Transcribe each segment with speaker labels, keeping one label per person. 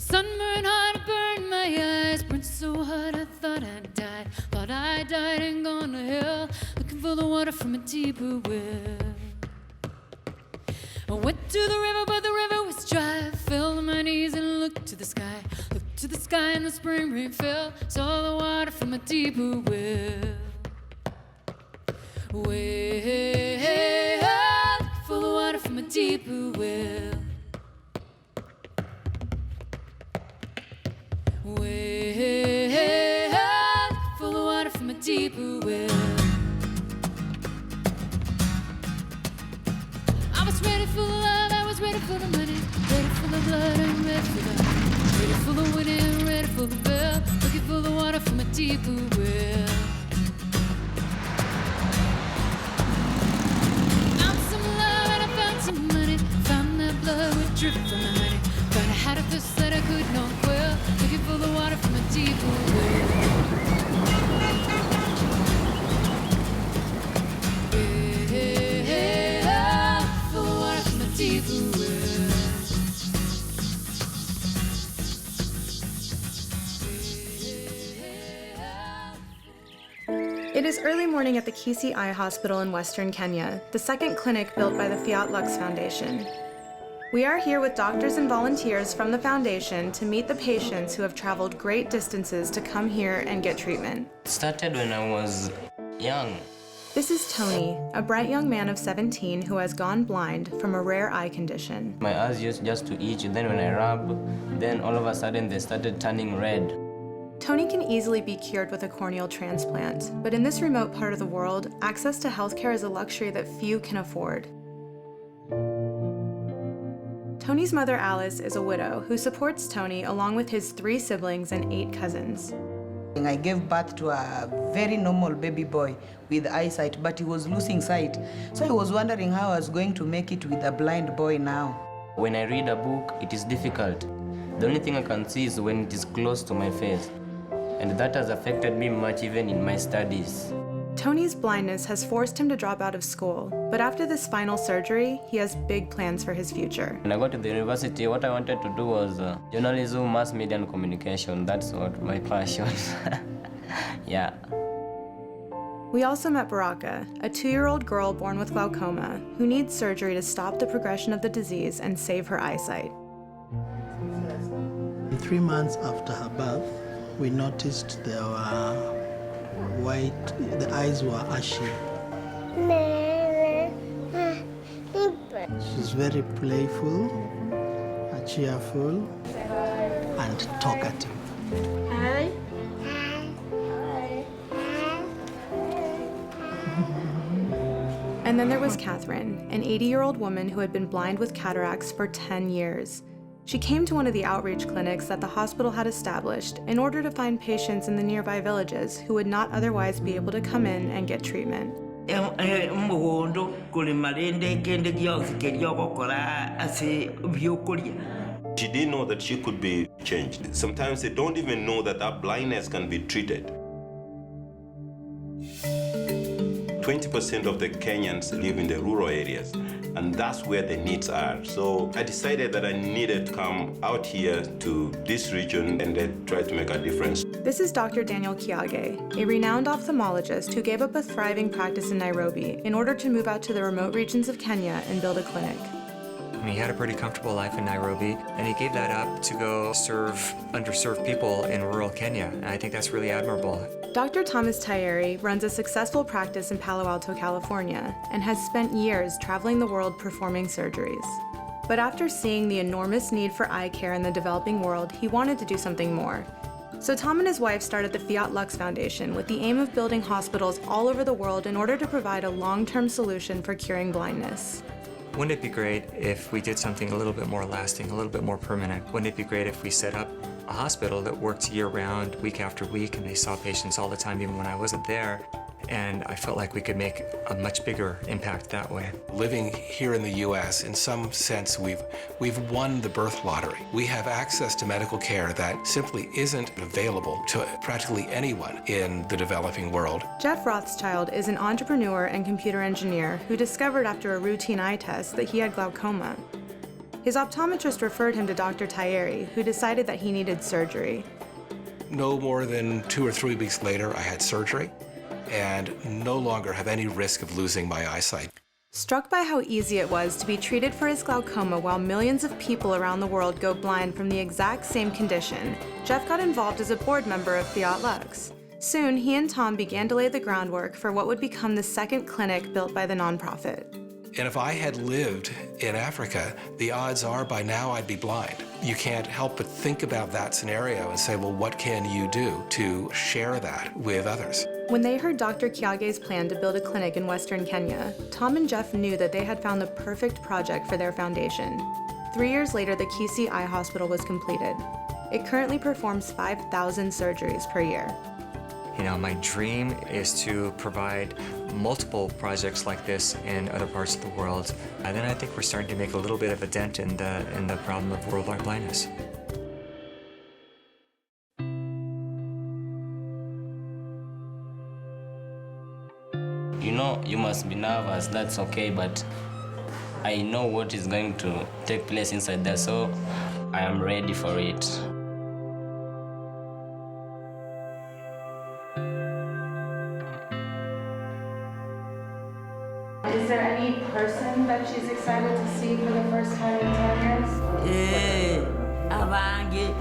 Speaker 1: Sunburn hot, burned my eyes, burned so hot I thought I'd died. Thought I died and gone to hell, looking for the water from a deeper well. I went to the river, but the river was dry. I fell on my knees and looked to the sky. Looked to the sky and the spring rain fell. Saw the water from a deeper well. Way up, full of water from a deeper well. Way up, full of water from a deeper well. I was ready for love, I was ready for the money, ready for the blood and ready for the ready for the winning, ready for the bell, looking for the water from a deeper well. Found some love and I found some money, found that blood would drip from the honey, but I had a thirst that I could not quell, looking for the water from a deeper well.
Speaker 2: It is early morning at the Kisii Eye Hospital in Western Kenya, the second clinic built by the Fiat Lux Foundation. We are here with doctors and volunteers from the foundation to meet the patients who have traveled great distances to come here and get treatment.
Speaker 3: It started when I was young.
Speaker 2: This is Tony, a bright young man of 17 who has gone blind from a rare eye condition.
Speaker 3: My eyes used just to itch, then when I rub, then all of a sudden they started turning red.
Speaker 2: Tony can easily be cured with a corneal transplant, but in this remote part of the world, access to healthcare is a luxury that few can afford. Tony's mother, Alice, is a widow who supports Tony along with his 3 siblings and 8 cousins.
Speaker 4: I gave birth to a very normal baby boy with eyesight, but he was losing sight. So I was wondering how I was going to make it with a blind boy now.
Speaker 3: When I read a book, it is difficult. The only thing I can see is when it is close to my face. And that has affected me much even in my studies.
Speaker 2: Tony's blindness has forced him to drop out of school, but after this final surgery, he has big plans for his future.
Speaker 3: When I got to the university, what I wanted to do was journalism, mass media, and communication. That's what my passion. Yeah.
Speaker 2: We also met Baraka, a 2-year-old girl born with glaucoma who needs surgery to stop the progression of the disease and save her eyesight.
Speaker 5: 3 months after her birth, we noticed there were the eyes were ashy. She's very playful, cheerful, and talkative.
Speaker 2: Hi. And then there was Catherine, an 80-year-old woman who had been blind with cataracts for 10 years. She came to one of the outreach clinics that the hospital had established in order to find patients in the nearby villages who would not otherwise be able to come in and get treatment.
Speaker 6: She didn't know that she could be changed. Sometimes they don't even know that that blindness can be treated. 20% of the Kenyans live in the rural areas, and that's where the needs are. So I decided that I needed to come out here to this region and then try to make a difference.
Speaker 2: This is Dr. Daniel Kiage, a renowned ophthalmologist who gave up a thriving practice in Nairobi in order to move out to the remote regions of Kenya and build a clinic.
Speaker 7: He had a pretty comfortable life in Nairobi, and he gave that up to go serve underserved people in rural Kenya, and I think that's really admirable.
Speaker 2: Dr. Thomas Tayeri runs a successful practice in Palo Alto, California, and has spent years traveling the world performing surgeries. But after seeing the enormous need for eye care in the developing world, he wanted to do something more. So Tom and his wife started the Fiat Lux Foundation with the aim of building hospitals all over the world in order to provide a long-term solution for curing blindness.
Speaker 7: Wouldn't it be great if we did something a little bit more lasting, a little bit more permanent? Wouldn't it be great if we set up a hospital that worked year-round, week after week, and they saw patients all the time, even when I wasn't there? And I felt like we could make a much bigger impact that way.
Speaker 8: Living here in the U.S., in some sense, we've won the birth lottery. We have access to medical care that simply isn't available to practically anyone in the developing world.
Speaker 2: Jeff Rothschild is an entrepreneur and computer engineer who discovered after a routine eye test that he had glaucoma. His optometrist referred him to Dr. Tayeri, who decided that he needed surgery.
Speaker 8: No more than 2 or 3 weeks later, I had surgery and no longer have any risk of losing my eyesight.
Speaker 2: Struck by how easy it was to be treated for his glaucoma while millions of people around the world go blind from the exact same condition, Jeff got involved as a board member of Fiat Lux. Soon, he and Tom began to lay the groundwork for what would become the second clinic built by the nonprofit.
Speaker 8: And if I had lived in Africa, the odds are by now I'd be blind. You can't help but think about that scenario and say, well, what can you do to share that with others?
Speaker 2: When they heard Dr. Kiage's plan to build a clinic in Western Kenya, Tom and Jeff knew that they had found the perfect project for their foundation. 3 years later, the Kisii Eye Hospital was completed. It currently performs 5,000 surgeries per year.
Speaker 7: You know, my dream is to provide multiple projects like this in other parts of the world. And then I think we're starting to make a little bit of a dent in the problem of worldwide blindness.
Speaker 3: You know, you must be nervous, that's okay, but I know what is going to take place inside there, so I am ready for it.
Speaker 2: Is there any person that she's excited to see for the first time in 10 years?
Speaker 9: Abange.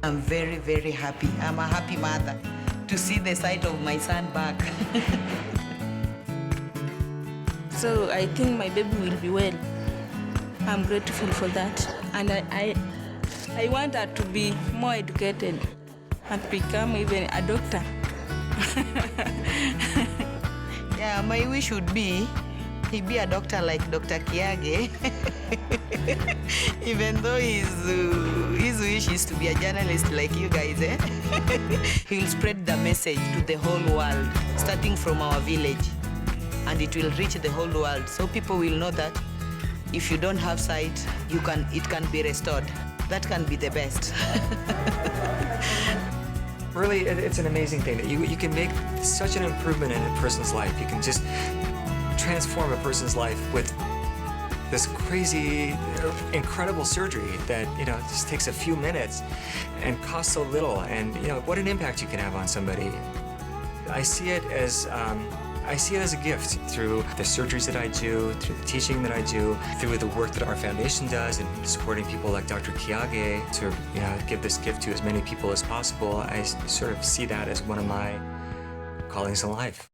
Speaker 4: I'm very, very happy. I'm a happy mother to see the sight of my son back.
Speaker 10: So I think my baby will be well. I'm grateful for that. And I want her to be more educated and become even a doctor.
Speaker 4: Yeah, my wish would be he be a doctor like Dr. Kiage. Even though his wish is to be a journalist like you guys, eh? He'll spread the message to the whole world, starting from our village. And it will reach the whole world. So people will know that if you don't have sight, it can be restored. That can be the best.
Speaker 7: Really, it's an amazing thing that you can make such an improvement in a person's life. You can just transform a person's life with this crazy, incredible surgery that, you know, just takes a few minutes and costs so little. And, you know, what an impact you can have on somebody. I see it as a gift through the surgeries that I do, through the teaching that I do, through the work that our foundation does and supporting people like Dr. Kiage to, you know, give this gift to as many people as possible. I sort of see that as one of my callings in life.